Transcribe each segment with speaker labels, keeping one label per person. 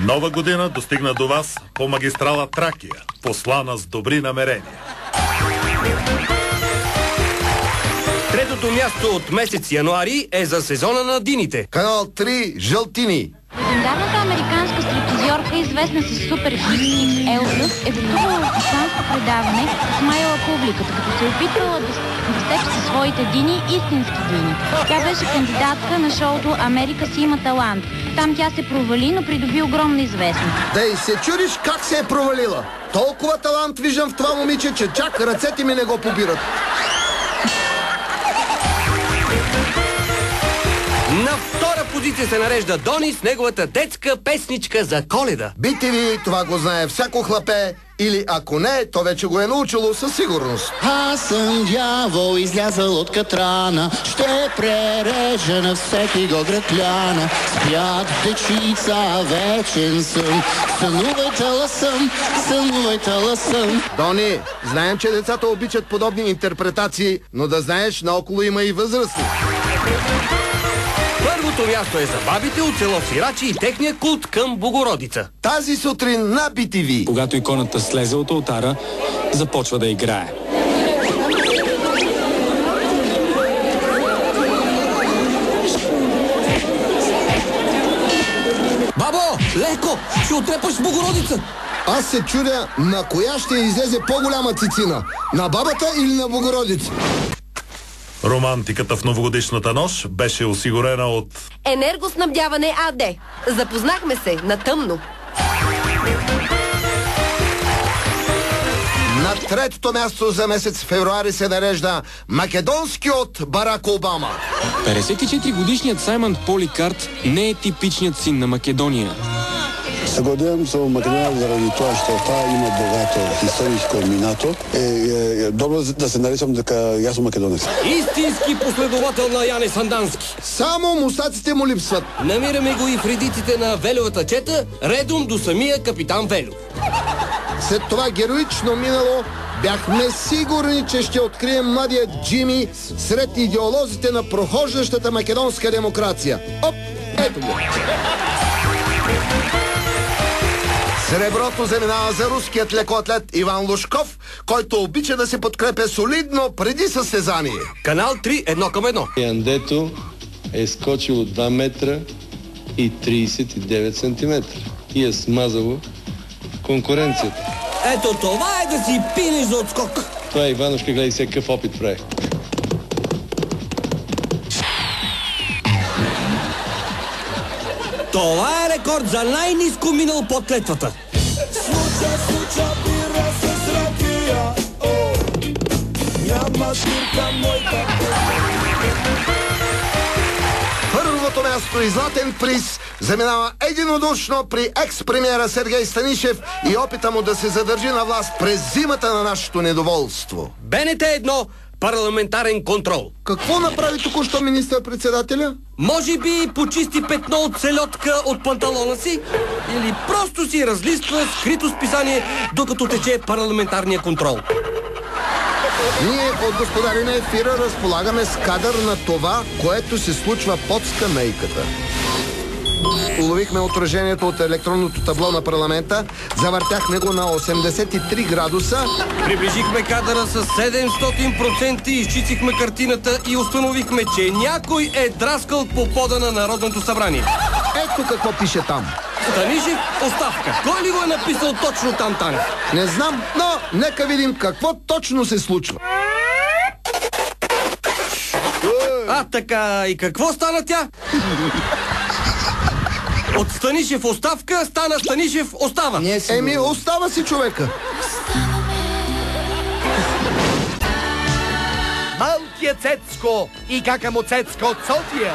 Speaker 1: Нова година достигна до вас по магистрала Тракия, послана с добри намерения.
Speaker 2: Третото място от месец януари е за сезона на дините.
Speaker 3: Канал 3 Жълтини.
Speaker 4: Легендарната американска стриптизьорка, известна с супер хит Елзъс, е гостувала в испанско предаване с смаяла публиката, като се опитвала да стече със своите дини истински дини. Тя беше кандидатка на шоуто Америка си има талант. Там тя се провали, но придоби огромна известност.
Speaker 3: Да и се чудиш как се е провалила. Толкова талант виждам в това момиче, че чак ръцете ми не го побират.
Speaker 2: На втора позиция се нарежда Дони с неговата детска песничка за Коледа.
Speaker 3: BTV, това го знае всяко хлапе, или ако не, то вече го е научило със сигурност.
Speaker 5: Аз съм дявол, излязъл от катрана, ще прережа на всеки го гръкляна. Спят дечица, вечен съм, сънувайте съм, сънувайте съм.
Speaker 3: Дони, знаем, че децата обичат подобни интерпретации, но да знаеш, наоколо има и възрастни.
Speaker 2: Първото място е за бабите от село Сирачи и техния култ към Богородица.
Speaker 3: Тази сутрин на BTV.
Speaker 6: Когато иконата слезе от олтара, започва да играе.
Speaker 2: Бабо, леко! Ще отрепаш с Богородица!
Speaker 3: Аз се чудя на коя ще излезе по-голяма цицина. На бабата или на Богородица?
Speaker 1: Романтиката в новогодишната нощ беше осигурена от
Speaker 7: Енергоснабдяване АД. Запознахме се на тъмно.
Speaker 3: На третото място за месец февруари се нарежда македонският Барак Обама.
Speaker 6: 54-годишният Саймън Поликарт не е типичният син на Македония.
Speaker 8: Се гордеем за Македония заради това, защото има богато историческо минато. Добро да се наричам дека јас сум македонец.
Speaker 2: Истински последовател на Яне Сандански.
Speaker 3: Само мустаците му липсват.
Speaker 2: Намираме го и в редиците на Велевата чета, редом до самия капитан Велю.
Speaker 3: След това героично минало бяхме сигурни, че ще открием младият Джими сред идеолозите на прохождащата македонска демокрация. Оп, ето го. Среброто заминава за руският лекоатлет Иван Лушков, който обича да се подкрепя солидно преди състезание.
Speaker 2: Канал 3 1:1.
Speaker 9: Яндето е скочило 2 метра и 39 сантиметра и е смазало конкуренцията.
Speaker 2: Ето това е да си пинеш за отскок.
Speaker 9: Това е Иванушка, гледай сега какъв опит прави.
Speaker 2: Това е рекорд за най-ниско минал под клетвата.
Speaker 3: Първото място и златен приз заминава единодушно при екс-премиера Сергей Станишев и опита му да се задържи на власт през зимата на нашето недоволство.
Speaker 2: БНТ 1 парламентарен контрол.
Speaker 3: Какво направи току-що министър-председателя?
Speaker 2: Може би почисти петно от селедка от панталона си или просто си разлиства скрито списание, докато тече парламентарния контрол.
Speaker 3: Ние от Господари на ефира разполагаме с кадър на това, което се случва под скамейката. Уловихме отражението от електронното табло на парламента, завъртяхме го на 83 градуса.
Speaker 2: Приближихме кадъра с 700%, изчистихме картината и установихме, че някой е драскал по пода на Народното събрание.
Speaker 3: Ето какво пише там.
Speaker 2: Станишев, оставка. Кой ли го е написал точно там, Танев?
Speaker 3: Не знам, но нека видим какво точно се случва.
Speaker 2: А, така, и какво стана тя? От Станишев оставка стана Станишев остава.
Speaker 3: Еми, остава си човека.
Speaker 10: Малкият Цецко и кака му Цецка от София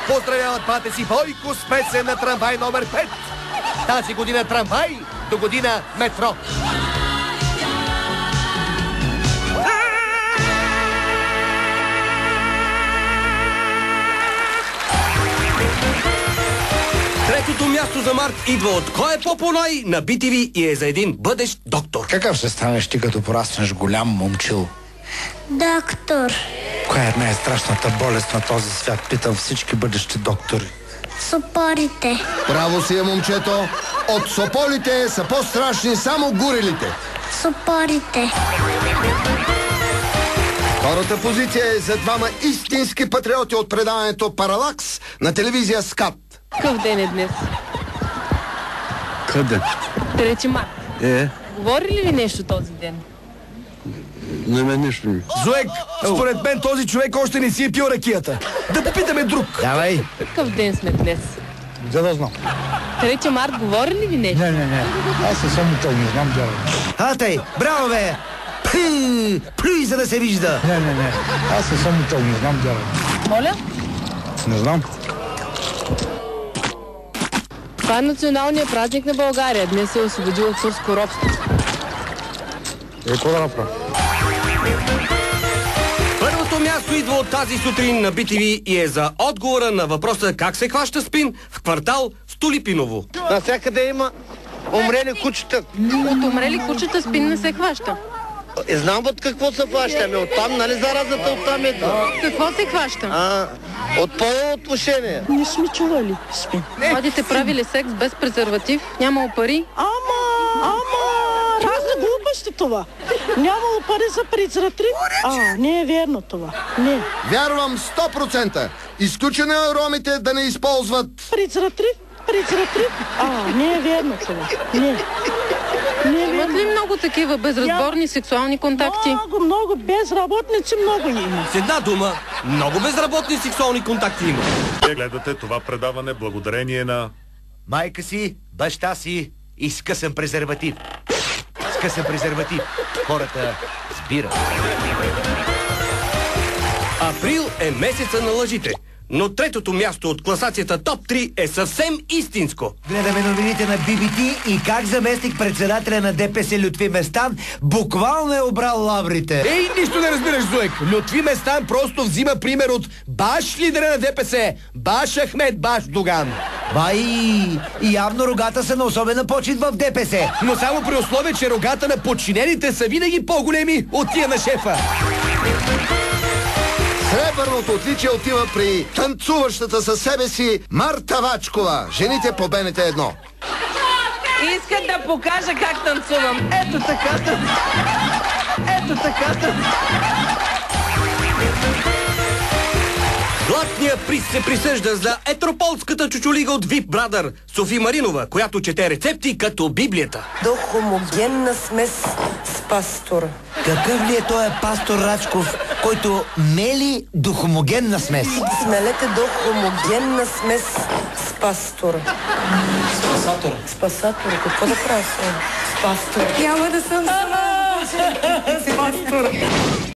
Speaker 10: поздравяват бате си Бойко с песен на трамвай номер 5. Тази година трамвай, до година метро.
Speaker 2: Третото място за март идва от Кой е по-поной на BTV и е за един бъдещ доктор.
Speaker 11: Какъв ще станеш ти като пораснеш голям момчил?
Speaker 12: Доктор.
Speaker 11: Коя е най-страшната болест на този свят? Питам всички бъдещи доктори.
Speaker 12: Супорите.
Speaker 3: Браво си е, момчето. От сополите са по-страшни само гурилите.
Speaker 12: Сопорите.
Speaker 3: Втората позиция е за двама истински патриоти от предаването Паралакс на телевизия СКАТ.
Speaker 13: Какъв ден е днес?
Speaker 9: Къде?
Speaker 13: 3 март. Говори ли ви нещо този ден?
Speaker 9: Не ме нищо ми.
Speaker 10: Зоек, според мен този човек още не си е пил ракията. Да попитаме друг.
Speaker 3: Давай.
Speaker 13: Какъв ден сме днес?
Speaker 11: За да знам.
Speaker 13: 3 март, говори ли ви нещо?
Speaker 11: Не. Аз не съм учил, не знам дядо.
Speaker 2: Тъй, браво бе! Плюй, за да се вижда.
Speaker 11: Не. Аз не съм учил, не знам дядо.
Speaker 13: Моля?
Speaker 11: Не знам.
Speaker 13: Това е националният празник на България. Днес се е освободил от турско робство.
Speaker 11: Какво да направя?
Speaker 2: Първото място идва от тази сутрин на BTV и е за отговора на въпроса как се хваща спин в квартал Столипиново.
Speaker 10: Навсякъде има умрели кучета.
Speaker 13: От умрели кучета спин не се хваща.
Speaker 10: Знам от какво се хващаме. Оттам, нали заразата оттам е?
Speaker 13: Какво се хваща?
Speaker 10: От полово отношение.
Speaker 14: Не сме чували спин.
Speaker 13: Младите правили секс без презерватив, нямало пари.
Speaker 14: Ама, разни глупости това. Нямало пари за презерватив. Не е верно това. Не.
Speaker 3: Вярвам 100%. Изключено е ромите да не използват
Speaker 14: презерватив. Не е верно това. Не.
Speaker 13: Имат ли много такива безразборни сексуални контакти?
Speaker 14: Много безработници много има.
Speaker 2: С една дума, много безработни сексуални контакти има.
Speaker 1: Гледате това предаване благодарение на
Speaker 10: Майка си, баща си и скъсан презерватив. Скъсан презерватив. Хората сбират.
Speaker 2: Април е месеца на лъжите. Но третото място от класацията топ 3 е съвсем истинско.
Speaker 15: Гледаме новините на BBT и как заместник председателя на ДПС Лютви Местан буквално е обрал лаврите.
Speaker 10: Нищо не разбираш, Зоек. Лютви Местан просто взима пример от баш лидера на ДПС. Баш Ахмед, баш Доган.
Speaker 15: И явно рогата са на особена почет в ДПС.
Speaker 10: Но само при условие, че рогата на подчинените са винаги по-големи от тия на шефа.
Speaker 3: Сребърното отличие отива при танцуващата със себе си Марта Вачкова. Жените по БНТ 1.
Speaker 13: Искат да покажа как танцувам. Ето така.
Speaker 2: Златният приз се присъжда за етрополската чучулига от VIP Brother Софи Маринова, която чете рецепти като Библията.
Speaker 16: До хомогенна смес с пастор.
Speaker 15: Какъв ли е този пастор Рачков, който мели до хомогенна смес?
Speaker 16: Смелете до хомогенна смес с пастор. Спасатор. Какво да правя? С пастор. Няма да съм сама. С пастор.